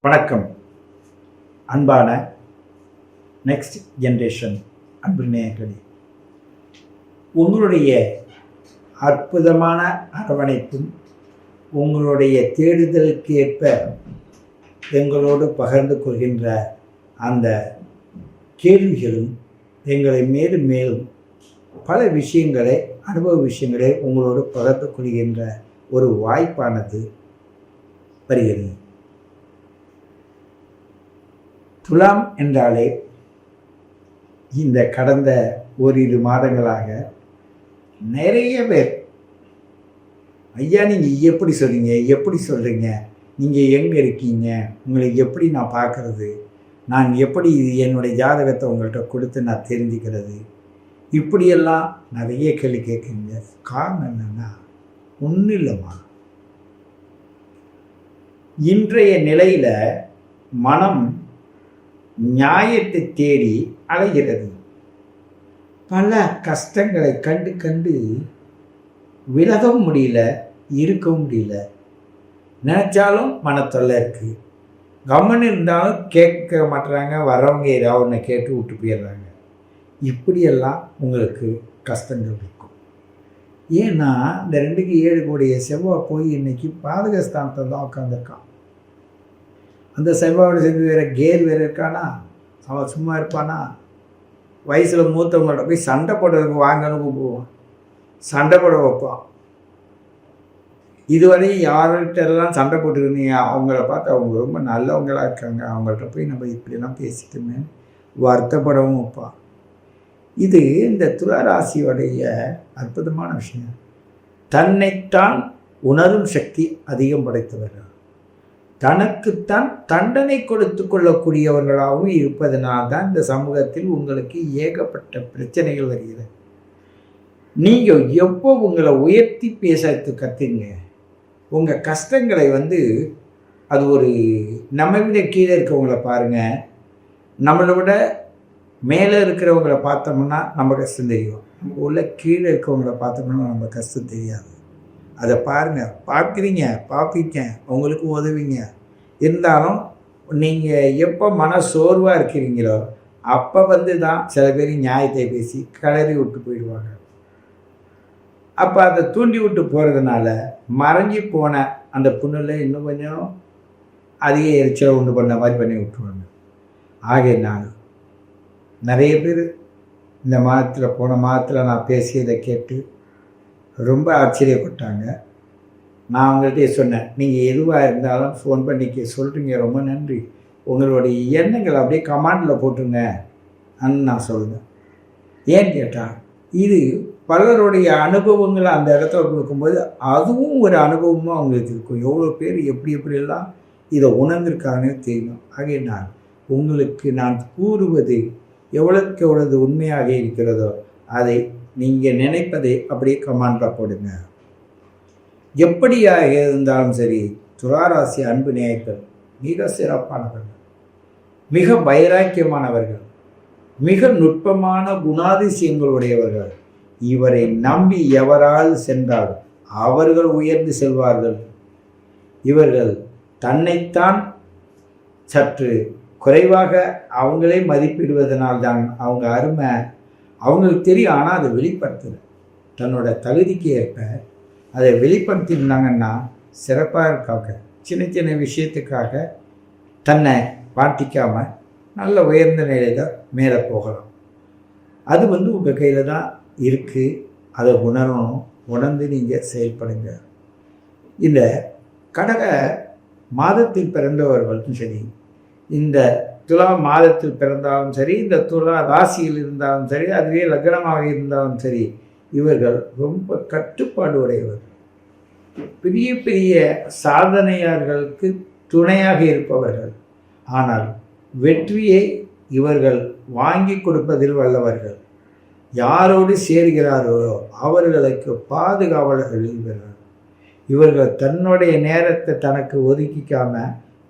வணக்கம். அன்பான next generation அன்பு நேயர்களே, உங்களுடைய அற்புதமான அரவணைப்பும் உங்களுடைய தேடுதலுக்கு ஏற்ப எங்களோடு பகிர்ந்து கொள்கின்ற அந்த கேள்விகளும் எங்களை மேலும் மேலும் பல விஷயங்களை அனுபவ விஷயங்களை உங்களோடு பகிர்ந்து கொள்கின்ற ஒரு வாய்ப்பானது வருகிறது. துலாம் என்றாலே இந்த கடந்த ஓரிரு மாதங்களாக நிறைய பேர், ஐயா நீங்கள் எப்படி சொல்கிறீங்க, நீங்கள் எங்கே இருக்கீங்க, உங்களை எப்படி நான் பார்க்குறது, நான் எப்படி என்னுடைய ஜாதகத்தை உங்கள்கிட்ட கொடுத்து நான் தெரிஞ்சுக்கிறது, இப்படியெல்லாம் நிறைய கேள்வி கேட்குறீங்க. காரணம் என்னென்னா, ஒன்றும் இல்லைம்மா, இன்றைய நிலையில் மனம் நியாயத்தை தேடி அலைகிறது. பல கஷ்டங்களை கண்டு கண்டு விலகவும் முடியல, இருக்கவும் முடியல. நினச்சாலும் மனத்தொல்லை இருக்குது. கவனம் இருந்தாலும் கேட்க மாட்டுறாங்க, வரவங்க ஏதாவது ஒன்று கேட்டு விட்டு போயிடுறாங்க. இப்படியெல்லாம் உங்களுக்கு கஷ்டங்கள் இருக்கும். ஏன்னா இந்த 2க்கு 7 கூடிய செவ்வாய் போய் இன்னைக்கு பாதகஸ்தானத்தில் தான் உட்காந்துருக்கான். அந்த செவ்வாயோட சேர்ந்து வேறு கேர் வேறு இருக்கானா? அவன் சும்மா இருப்பானா? வயசில் மூத்தவங்கள்ட்ட போய் சண்டை போடுறதுக்கு வாங்கன்னு கூப்பிடுவான், சண்டை போட வைப்பான். இதுவரையும் யார்கிட்டெல்லாம் சண்டை போட்டுருந்தீங்க, அவங்கள பார்த்து அவங்க ரொம்ப நல்லவங்களாக இருக்காங்க, அவங்கள்ட்ட போய் நம்ம இப்படியெல்லாம் பேசிட்டோமே வருத்தப்படவும் வைப்பான். இது இந்த துளாராசியோடைய அற்புதமான விஷயம். தன்னைத்தான் உணரும் சக்தி அதிகம் படைத்தவர்கள், தனக்குத்தான் தண்டனை கொடுத்து கொள்ளக்கூடியவர்களாகவும் இருப்பதனால்தான் இந்த சமூகத்தில் உங்களுக்கு ஏகப்பட்ட பிரச்சனைகள் வருகிறது. நீங்கள் எப்போ உங்களை உயர்த்தி பேசத்து கற்றுங்க, உங்கள் கஷ்டங்களை அது ஒரு நம்ம விட கீழே இருக்கவங்களை பாருங்கள், நம்மளை விட மேலே இருக்கிறவங்களை பார்த்தோம்னா நம்ம கஷ்டம் தெரியும், நம்ம உள்ள கீழே இருக்கவங்களை பார்த்தோம்னா நம்ம கஷ்டம் தெரியாது. அதை பாருங்கள், பார்ப்பீங்க, உங்களுக்கு உதவிங்க. இருந்தாலும் நீங்கள் எப்போ மன சோர்வாக இருக்கிறீங்களோ அப்போ தான் சில பேர் நியாயத்தை பேசி கிளறி விட்டு போயிடுவாங்க. அப்போ அதை தூண்டி விட்டு போகிறதுனால மறைஞ்சி போன அந்த புண்ணில் இன்னும் கொஞ்சம் அதிக எரிச்சலை உண்டு பண்ண மாதிரி பண்ணி விட்டுருவாங்க. ஆகையினால நிறைய பேர் இந்த மாதத்தில், போன மாதத்தில் நான் பேசியதை கேட்டு ரொம்ப ஆச்சரியப்பட்டாங்க. நான் அவங்கள்ட்டே சொன்னேன், நீங்கள் எதுவாக இருந்தாலும் ஃபோன் பண்ணி சொல்கிறீங்க, ரொம்ப நன்றி, உங்களுடைய எண்ணங்கள் அப்படியே கமாண்டில் போட்டுருங்க அன்னு நான் சொல்லுவேன். ஏன்னு கேட்டால் இது பலருடைய அனுபவங்களை அந்த இடத்துல கொடுக்கும்போது அதுவும் ஒரு அனுபவமாக அவங்களுக்கு இருக்கும். எவ்வளோ பேர் எப்படியெல்லாம் இதை உணர்ந்திருக்காங்கன்னு தெரியும். ஆகிய நான் உங்களுக்கு நான் கூறுவது எவ்வளோக்கு எவ்வளவு உண்மையாக இருக்கிறதோ அதை நீங்கள் நினைப்பதை அப்படியே கமாண்டில் போடுங்க. எப்படியாக இருந்தாலும் சரி, துளாராசி அன்பு நேயர்கள் மிக சிறப்பானவர்கள், மிக வைராக்கியமானவர்கள், மிக நுட்பமான குணாதிசயங்களுடையவர்கள். இவரை நம்பி எவரால் சென்றால் அவர்கள் உயர்ந்து செல்வார்கள். இவர்கள் தன்னைத்தான் சற்று குறைவாக அவங்களே மதிப்பிடுவதனால்தான் அவங்க அருமை அவங்களுக்கு தெரியும். ஆனால் அதை வெளிப்படுத்தலை, தன்னோட தகுதிக்கு ஏற்ப அதை வெளிப்படுத்தியிருந்தாங்கன்னா சிறப்பாக இருக்காங்க. சின்ன சின்ன விஷயத்துக்காக தன்னை பாட்டிக்காமல் நல்ல உயர்ந்த நிலையில் மேலே போகலாம். அது உங்கள் கையில் தான் இருக்குது. அதை உணரணும், உணர்ந்து நீங்கள் செயல்படுங்க. இந்த கடக மாதத்தில் பிறந்தவர்களும் சரி, இந்த துலா மாதத்தில் பிறந்தாலும் சரி, இந்த துலா ராசியில் இருந்தாலும் சரி, அதுவே லக்னமாக இருந்தாலும் சரி, இவர்கள் ரொம்ப கட்டுப்பாடு உடையவர், பெரிய பெரிய சாதனையாளர்களுக்கு துணையாக இருப்பவர்கள். ஆனால் வெற்றியை இவர்கள் வாங்கி கொடுப்பதில் வல்லவர்கள். யாரோடு சேர்கிறார்களோ அவர்களுக்கு பாதுகாவலர்கள் இவர்கள். இவர்கள் தன்னுடைய நேரத்தை தனக்கு ஒதுக்கிக்காம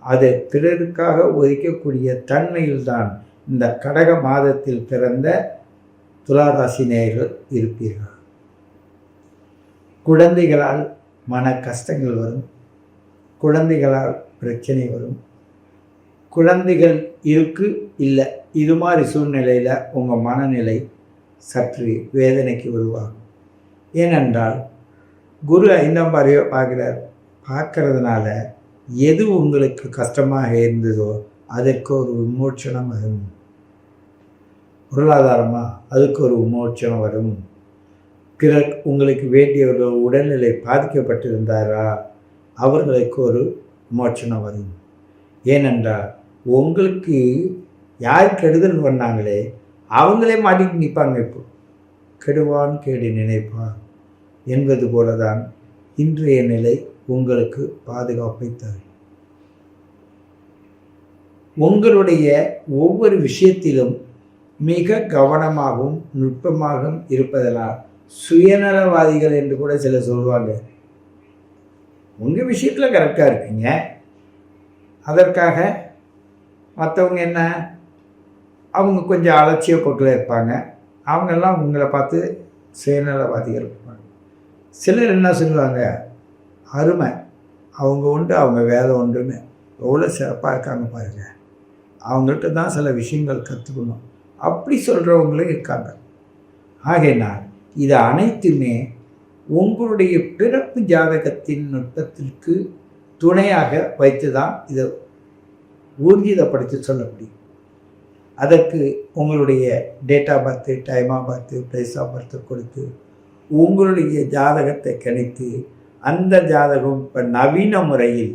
அதை பிறருக்காக ஒதுக்கக்கூடிய தன்மையில்தான் இந்த கடக மாதத்தில் பிறந்த துளாராசி நேயர்கள் இருப்பீர்கள். குழந்தைகளால் மன கஷ்டங்கள் வரும், குழந்தைகளால் பிரச்சனை வரும், குழந்தைகள் இல்லை. இது மாதிரி சூழ்நிலையில் உங்கள் மனநிலை சற்று வேதனைக்கு உருவாகும். ஏனென்றால் குரு 5ஆம் பார்வையை பார்க்கறதுனால எது உங்களுக்கு கஷ்டமாக இருந்ததோ அதற்கு ஒரு விமோச்சனம் வரும். பொருளாதாரமாக அதுக்கு ஒரு விமோச்சனம் வரும். பிறர் உங்களுக்கு வேண்டியவர்கள் உடல்நிலை பாதிக்கப்பட்டிருந்தாரா அவர்களுக்கு ஒரு விமோச்சனம் வரும். ஏனென்றால் உங்களுக்கு யார் கெடுதல் பண்ணாங்களே அவங்களே மாட்டிட்டு நிற்பாங்க. இப்போ கெடுவான் கேடு நினைப்பான் என்பது போலதான் இன்றைய நிலை உங்களுக்கு பாதுகாப்பை தரும். உங்களுடைய ஒவ்வொரு விஷயத்திலும் மிக கவனமாகவும் நுட்பமாகவும் இருப்பதனால் சுயநலவாதிகள் என்று கூட சிலர் சொல்லுவாங்க. உங்கள் விஷயத்தில் கரெக்டாக இருக்கீங்க, அதற்காக மற்றவங்க என்ன அவங்க கொஞ்சம் அலட்சிய போக்கில் இருப்பாங்க. அவங்கெல்லாம் உங்களை பார்த்து சுயநலவாதிகள் இருப்பாங்க. சிலர் என்ன சொல்லுவாங்க, அருமை அவங்க உண்டு அவங்க வேலை உண்டுன்னு எவ்வளோ சிறப்பாக இருக்காங்க பாருங்கள், அவங்கள்ட்ட தான் சில விஷயங்கள் கற்றுக்கணும் அப்படி சொல்கிறவங்களும் இருக்காங்க. ஆகையினால் இது அனைத்துமே உங்களுடைய பிறப்பு ஜாதகத்தின் நுட்பத்திற்கு துணையாக வைத்து தான் இதை ஊர்ஜிதப்படுத்தி சொல்ல முடியும். அதற்கு உங்களுடைய date of birth, time of birth, place of birth கொடுத்து உங்களுடைய ஜாதகத்தை கணித்து அந்த ஜாதகம் இப்போ நவீன முறையில்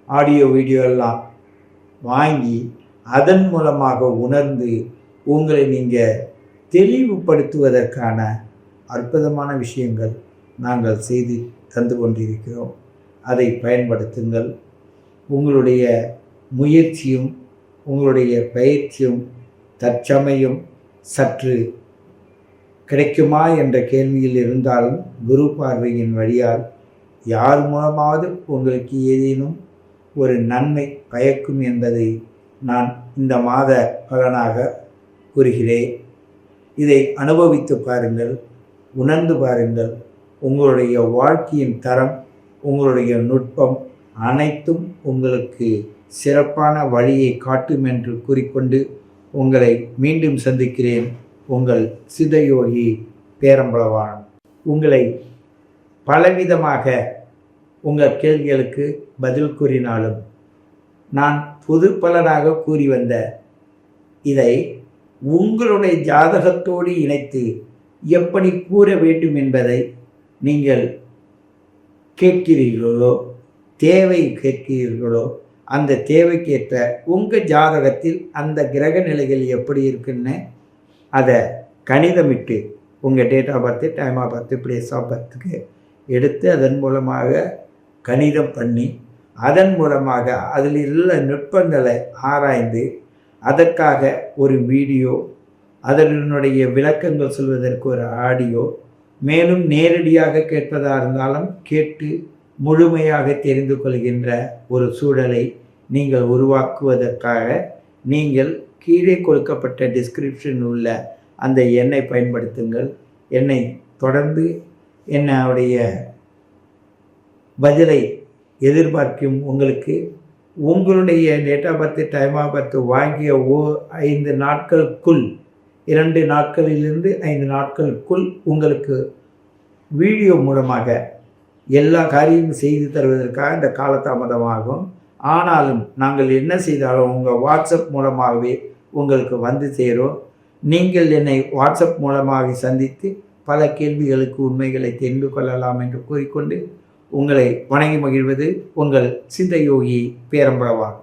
ஆடியோ வீடியோ எல்லாம் வாங்கி அதன் மூலமாக உணர்ந்து உங்களை நீங்கள் தெளிவுபடுத்துவதற்கான அற்புதமான விஷயங்கள் நாங்கள் செய்து தந்து கொண்டிருக்கிறோம். அதை பயன்படுத்துங்கள். உங்களுடைய முயற்சியும் உங்களுடைய பயிற்சியும் தற்சமயம் சற்று கிடைக்குமா என்ற கேள்வியில் இருந்தாலும் குரு பார்வையின் வழியால் யார் மூலமாவது உங்களுக்கு ஏதேனும் ஒரு நன்மை பயக்கும் என்பதை நான் இந்த மாத பலனாக கூறுகிறேன். இதை அனுபவித்து பாருங்கள், உணர்ந்து பாருங்கள். உங்களுடைய வாழ்க்கையின் தரம், உங்களுடைய நுட்பம் அனைத்தும் உங்களுக்கு சிறப்பான வழியை காட்டும் என்று கூறிக்கொண்டு உங்களை மீண்டும் சந்திக்கிறேன். உங்கள் சித்தயோகி பேரம்பலவான். உங்களை பலவிதமாக உங்கள் கேள்விகளுக்கு பதில் கூறினாலும் நான் பொது பலனாக கூறி வந்த இதை உங்களுடைய ஜாதகத்தோடு இணைத்து எப்படி கூற வேண்டும் என்பதை நீங்கள் கேட்கிறீர்களோ, தேவை கேட்கிறீர்களோ, அந்த தேவைக்கேற்ற உங்கள் ஜாதகத்தில் அந்த கிரக நிலைகள் எப்படி இருக்குன்னு அதை கணிதமிட்டு உங்கள் date of birth, time of birth, place of பர்த்துக்கு எடுத்து அதன் மூலமாக கணிதம் பண்ணி அதன் மூலமாக அதில் உள்ள நுட்பங்களை ஆராய்ந்து அதற்காக ஒரு வீடியோ, அதனுடைய விளக்கங்கள் சொல்வதற்கு ஒரு ஆடியோ, மேலும் நேரடியாக கேட்பதாக இருந்தாலும் கேட்டு முழுமையாக தெரிந்து கொள்கின்ற ஒரு சூழலை நீங்கள் உருவாக்குவதற்காக நீங்கள் கீழே கொடுக்கப்பட்ட டிஸ்கிரிப்ஷன் உள்ள அந்த எண்ணை பயன்படுத்துங்கள். என்னை தொடர்ந்து என்னுடைய பதிலை எதிர்பார்க்கும் உங்களுக்கு உங்களுடைய date of birth, time of birth வாங்கிய 5 நாட்களுக்குள், 2 நாட்களிலிருந்து 5 நாட்களுக்குள் உங்களுக்கு வீடியோ மூலமாக எல்லா காரியமும் செய்து தருவதற்காக இந்த காலதாமதமாகும். ஆனாலும் நாங்கள் என்ன செய்தாலும் உங்கள் வாட்ஸ்அப் மூலமாகவே உங்களுக்கு வந்து சேரும். நீங்கள் என்னை வாட்ஸ்அப் மூலமாக சந்தித்து பல கேள்விகளுக்கு உண்மைகளை தெரிந்து கொள்ளலாம் என்று கூறிக்கொண்டு உங்களை வணங்கி மகிழ்வது உங்கள் சித்தயோகி பேரம்பலவான்.